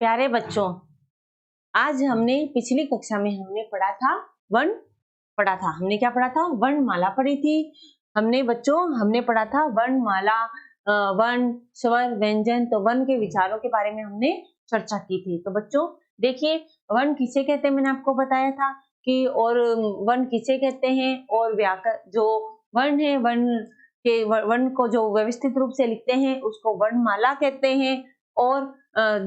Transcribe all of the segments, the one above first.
प्यारे बच्चों, आज हमने पिछली कक्षा में हमने पढ़ा था वर्ण पढ़ा था। हमने क्या पढ़ा था? वर्णमाला पढ़ी थी। हमने पढ़ा था वर्णमाला, वर्ण, स्वर, व्यंजन। तो वर्ण के विचारों के बारे में हमने चर्चा की थी। तो बच्चों देखिए, वर्ण किसे कहते हैं मैंने आपको बताया था कि, और वर्ण किसे कहते हैं, और व्याकरण जो वर्ण है, वर्ण को जो व्यवस्थित रूप से लिखते हैं उसको वर्णमाला कहते हैं। और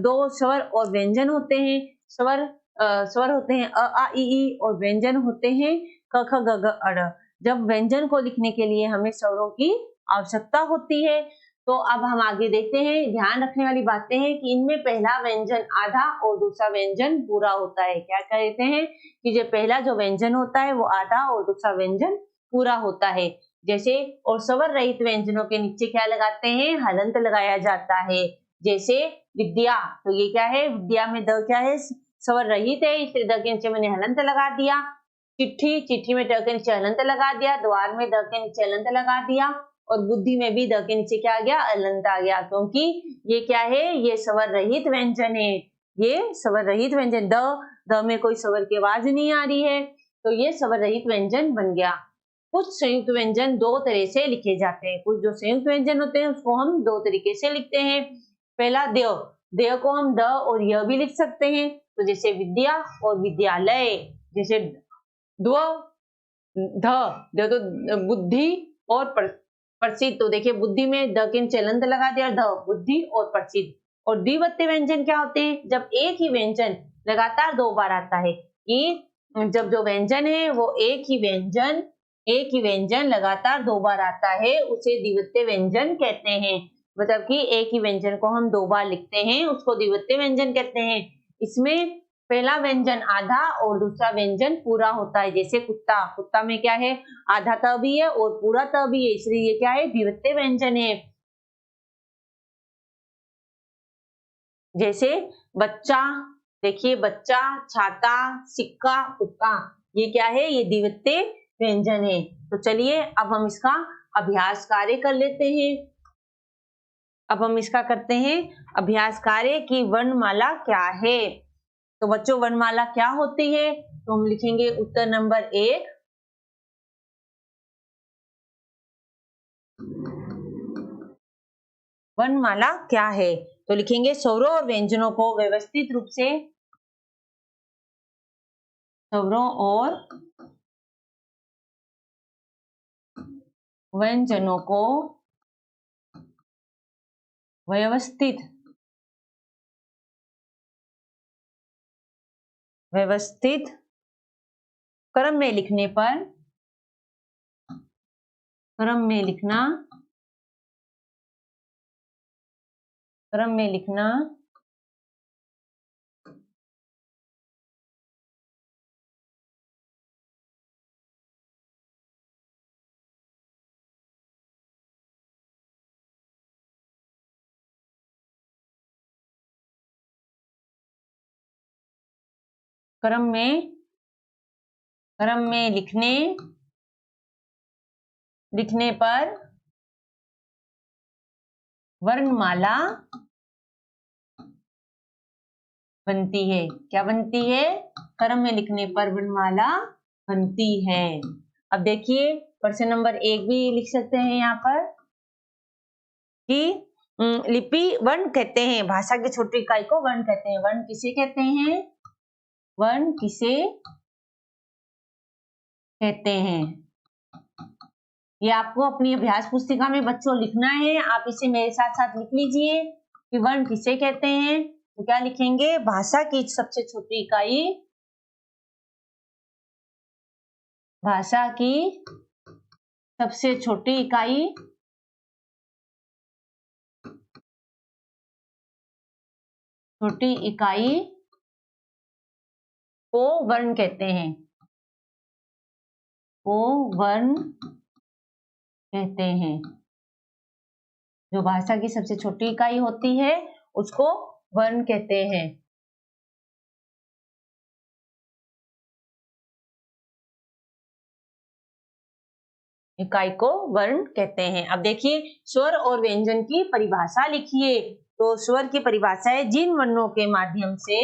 दो स्वर और व्यंजन होते हैं। स्वर होते हैं अ आ इ ई, और व्यंजन होते हैं क ख ग घ अ। जब व्यंजन को लिखने के लिए हमें स्वरों की आवश्यकता होती है। तो अब हम आगे देखते हैं। ध्यान रखने वाली बातें हैं कि इनमें पहला व्यंजन आधा और दूसरा व्यंजन पूरा होता है। क्या कहते हैं कि जो पहला जो व्यंजन होता है वो आधा और दूसरा व्यंजन पूरा होता है। जैसे, और स्वर रहित व्यंजनों के नीचे क्या लगाते हैं? हलंत लगाया जाता है। जैसे विद्या, तो ये क्या है? विद्या में द क्या है? स्वर रहित है, इसलिए द के नीचे मैंने हलंत लगा दिया। चिट्ठी में द के नीचे हलंत लगा दिया। द्वार में द के नीचे हलंत लगा दिया। और बुद्धि में भी द के नीचे क्या आ गया? हलंत आ गया, क्योंकि ये क्या है? ये स्वर रहित व्यंजन है। ये स्वर रहित व्यंजन, द में कोई स्वर की आवाज नहीं आ रही है, तो ये स्वर रहित व्यंजन बन गया। कुछ संयुक्त व्यंजन दो तरह से लिखे जाते हैं। कुछ जो संयुक्त व्यंजन होते हैं उसको हम दो तरीके से लिखते हैं। पहला देय को हम द और य भी लिख सकते हैं। तो जैसे विद्या और विद्यालय। जैसे द्व ध तो बुद्धि और प्रसिद्ध। तो देखिए बुद्धि में द के नीचे हलंत लगा दिया, ध बुद्धि और प्रसिद्ध। और द्विवृत्तीय व्यंजन क्या होते हैं? जब एक ही व्यंजन लगातार दो बार आता है। कि जब जो व्यंजन है वो एक ही व्यंजन लगातार दो बार आता है, उसे द्विवृत्तीय व्यंजन कहते हैं। मतलब कि एक ही व्यंजन को हम दो बार लिखते हैं, उसको द्विवृत्तीय व्यंजन कहते हैं। इसमें पहला व्यंजन आधा और दूसरा व्यंजन पूरा होता है। जैसे कुत्ता में क्या है? आधा त भी है और पूरा त भी है, इसलिए ये क्या है? द्विवृत्तीय व्यंजन है। जैसे बच्चा, देखिए बच्चा, छाता, सिक्का, कुत्ता, ये क्या है? ये द्विवृत्तीय व्यंजन है। तो चलिए अब हम इसका अभ्यास कार्य कर लेते हैं। अब हम इसका करते हैं अभ्यास कार्य की वर्णमाला क्या है। तो बच्चों वर्णमाला क्या होती है? तो हम लिखेंगे उत्तर नंबर 1। वर्णमाला क्या है? तो लिखेंगे स्वरों और व्यंजनों को व्यवस्थित रूप से, स्वरों और व्यंजनों को व्यवस्थित क्रम में लिखने पर, क्रम में लिखना क्रम में लिखने पर वर्णमाला बनती है। क्या बनती है? क्रम में लिखने पर वर्णमाला बनती है। अब देखिए प्रश्न नंबर 1 भी लिख सकते हैं यहाँ पर कि लिपि वर्ण कहते हैं। भाषा की छोटी इकाई को वर्ण कहते हैं। वर्ण किसे कहते हैं? वर्ण किसे कहते हैं? ये आपको अपनी अभ्यास पुस्तिका में बच्चों लिखना है। आप इसे मेरे साथ साथ लिख लीजिए कि वर्ण किसे कहते हैं। तो क्या लिखेंगे? भाषा की सबसे छोटी इकाई, भाषा की सबसे छोटी इकाई को वर्ण कहते हैं। को वर्ण कहते हैं। जो भाषा की सबसे छोटी इकाई होती है उसको वर्ण कहते हैं। इकाई को वर्ण कहते हैं। अब देखिए स्वर और व्यंजन की परिभाषा लिखिए। तो स्वर की परिभाषा है जिन वर्णों के माध्यम से,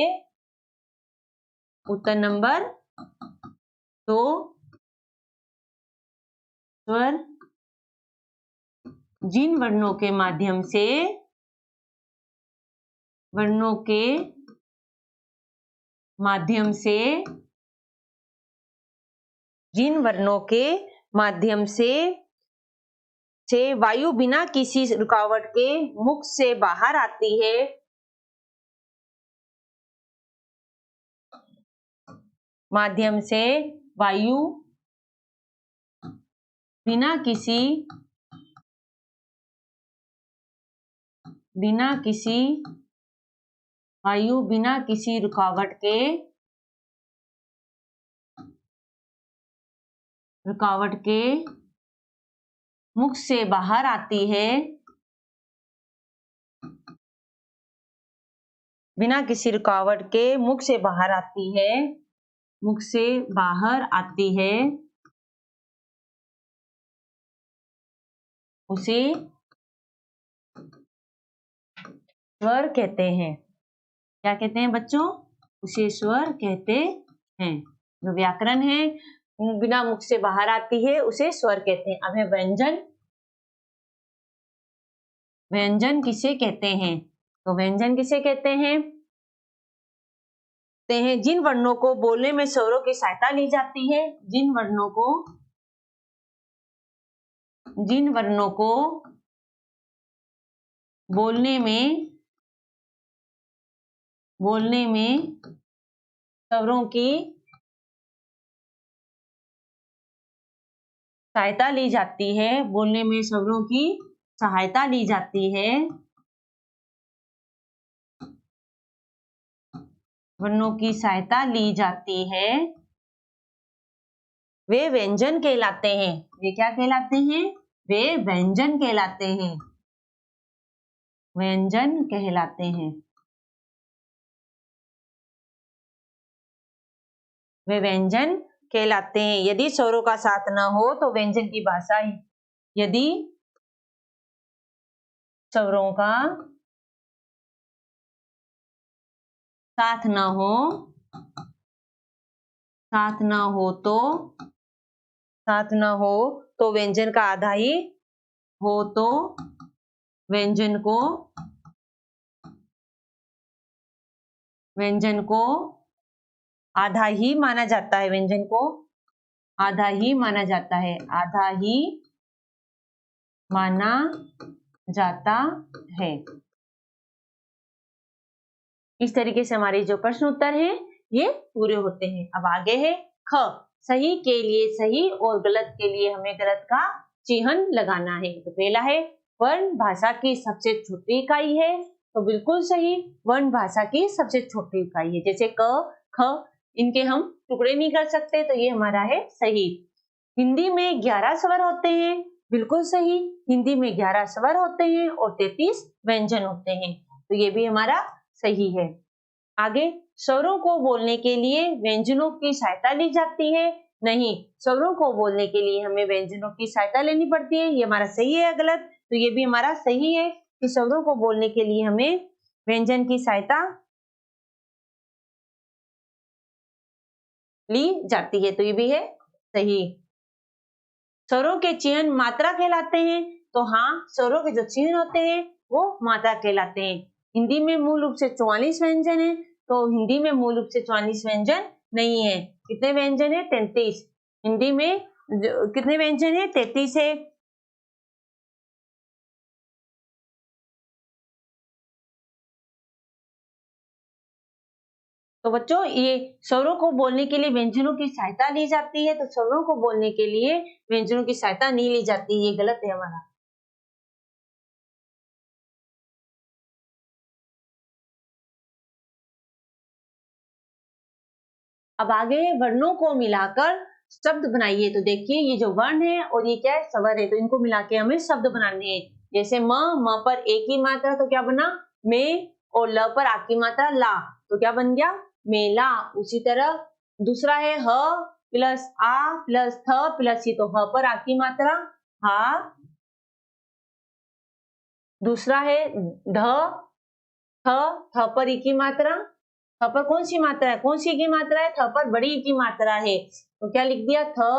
उत्तर नंबर 2, स्वर जिन वर्णों के माध्यम से, वर्णों के माध्यम से, जिन वर्णों के माध्यम से वायु बिना किसी रुकावट के मुख से बाहर आती है, माध्यम से वायु बिना किसी वायु बिना किसी रुकावट के मुख से बाहर आती है, बिना किसी रुकावट के मुख से बाहर आती है, मुख से बाहर आती है, उसे स्वर कहते हैं। क्या कहते हैं बच्चों? उसे स्वर कहते हैं। जो व्याकरण है, बिना मुख से बाहर आती है उसे स्वर कहते हैं। अब है व्यंजन। व्यंजन किसे कहते हैं? तो व्यंजन किसे कहते हैं? जिन वर्णों को बोलने में स्वरों की सहायता ली जाती है, जिन वर्णों को बोलने में स्वरों की सहायता ली जाती है, बोलने में स्वरों की सहायता ली जाती है, वर्णों की सहायता ली जाती है, वे व्यंजन कहलाते हैं। वे क्या कहलाते हैं? वे व्यंजन कहलाते हैं। व्यंजन कहलाते हैं। वे व्यंजन कहलाते हैं। यदि स्वरों का साथ न हो तो व्यंजन की भाषा, यदि स्वरों का साथ न हो तो व्यंजन का आधा ही हो तो व्यंजन को आधा ही माना जाता है। व्यंजन को आधा ही माना जाता है। आधा ही माना जाता है। इस तरीके से हमारे जो प्रश्न उत्तर हैं ये पूरे होते हैं। अब आगे है ख। सही के लिए सही और गलत के लिए हमें गलत का चिन्ह लगाना है। तो पहला है वर्ण भाषा की सबसे छोटी इकाई है, तो बिल्कुल सही, वर्ण भाषा की सबसे छोटी इकाई है। जैसे क, ख, इनके हम टुकड़े नहीं कर सकते, तो ये हमारा है सही। हिंदी में 11 स्वर होते हैं, बिल्कुल सही, हिंदी में 11 स्वर होते हैं और 33 व्यंजन होते हैं, तो ये भी हमारा सही है। आगे, स्वरों को बोलने के लिए व्यंजनों की सहायता ली जाती है। नहीं, स्वरों को बोलने के लिए हमें व्यंजनों की सहायता लेनी पड़ती है। ये हमारा सही है या गलत? तो ये भी हमारा सही है कि स्वरों को बोलने के लिए हमें व्यंजन की सहायता ली जाती है, तो ये भी है सही। स्वरों के चिन्ह मात्रा कहलाते हैं, तो हाँ, स्वरों के जो चिन्ह होते हैं वो मात्रा कहलाते हैं। हिंदी में मूल रूप से 44 व्यंजन है, तो हिंदी में मूल रूप से 44 व्यंजन नहीं है। कितने व्यंजन है? 33। हिंदी में कितने व्यंजन है? 33 है। तो बच्चों, ये स्वरों को बोलने के लिए व्यंजनों की सहायता ली जाती है, तो स्वरों को बोलने के लिए व्यंजनों की सहायता नहीं ली जाती, ये गलत है हमारा। अब आगे वर्णों को मिलाकर शब्द बनाइए। तो देखिए, ये जो वर्ण है और ये क्या है? स्वर है, तो इनको मिला के हमें शब्द बनाने हैं। जैसे म पर एक ही मात्रा, तो क्या बना? में, और ल पर आ की मात्रा ला, तो क्या बन गया? मेला। उसी तरह दूसरा है ह प्लस आ प्लस थ प्लस ही, तो ह पर आ की मात्रा हा। दूसरा है ढ थ, थ पर ई की मात्रा, थ पर कौन सी मात्रा है, कौन सी की मात्रा है, थ पर बड़ी ई की मात्रा है, तो क्या लिख दिया, थ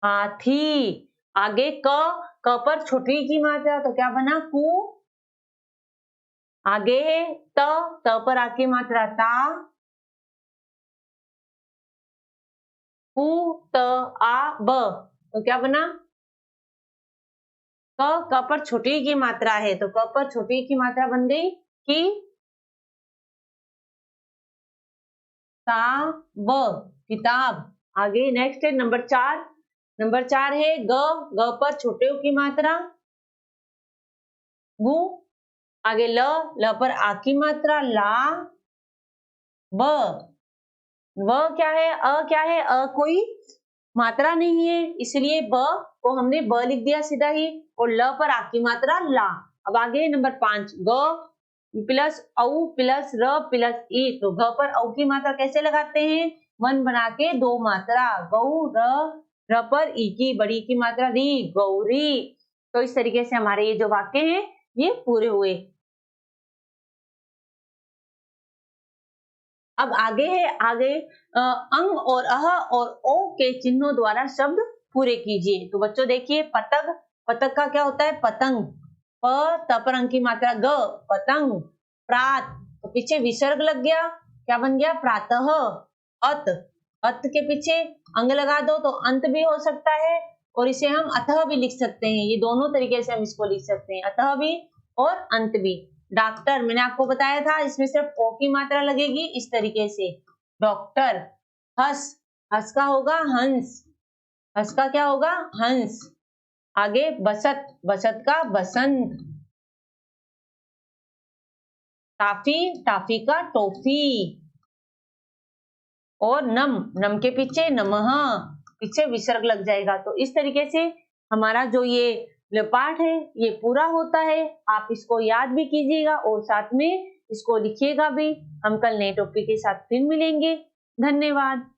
हाथी। आगे क पर छोटी ई की मात्रा, तो क्या बना, कु। आगे त पर आ की मात्रा, ता, कु, त, आ, ब, तो क्या बना, क पर छोटी ई की मात्रा है, तो क पर छोटी ई की मात्रा बन गई कि, ब, किताब। आगे नेक्स्ट है नंबर 4, नंबर 4 है ग पर छोटे उ की मात्रा, गु। आगे ल पर आ की मात्रा, ला, ब। व क्या है, क्या है, कोई मात्रा नहीं है, इसलिए ब को हमने ब लिख दिया सीधा ही, और ल पर आ की मात्रा, ला। अब आगे नंबर 5, ग प्लस औ प्लस र प्लस ई, तो घ पर औ की मात्रा कैसे लगाते हैं, वन बना के दो मात्रा, गौ र पर ई की बड़ी की मात्रा, री, गौरी। तो इस तरीके से हमारे ये जो वाक्य हैं ये पूरे हुए। अब आगे है, आगे अंग और अह और ओ के चिन्हों द्वारा शब्द पूरे कीजिए। तो बच्चों देखिए, पतंग, पतंग का क्या होता है, पतंग, प त पर अंग की मात्रा, ग, पतंग। प्रात, तो पीछे विसर्ग लग गया, क्या बन गया, प्रातः। अत, अत के पीछे अंग लगा दो तो अंत भी हो सकता है, और इसे हम अतः भी लिख सकते हैं, ये दोनों तरीके से हम इसको लिख सकते हैं, अतः भी और अंत भी। डॉक्टर, मैंने आपको बताया था इसमें सिर्फ ओ की मात्रा लगेगी, इस तरीके से, डॉक्टर। हंस, हंस का होगा हंस, हंस का क्या होगा, हंस। आगे बसत, बसत का बसंत। टाफी, टाफी का टोफी। और नम, नम के पीछे नमः, पीछे विसर्ग लग जाएगा। तो इस तरीके से हमारा जो ये पाठ है ये पूरा होता है। आप इसको याद भी कीजिएगा और साथ में इसको लिखिएगा भी। हम कल नए टॉपिक के साथ फिर मिलेंगे। धन्यवाद।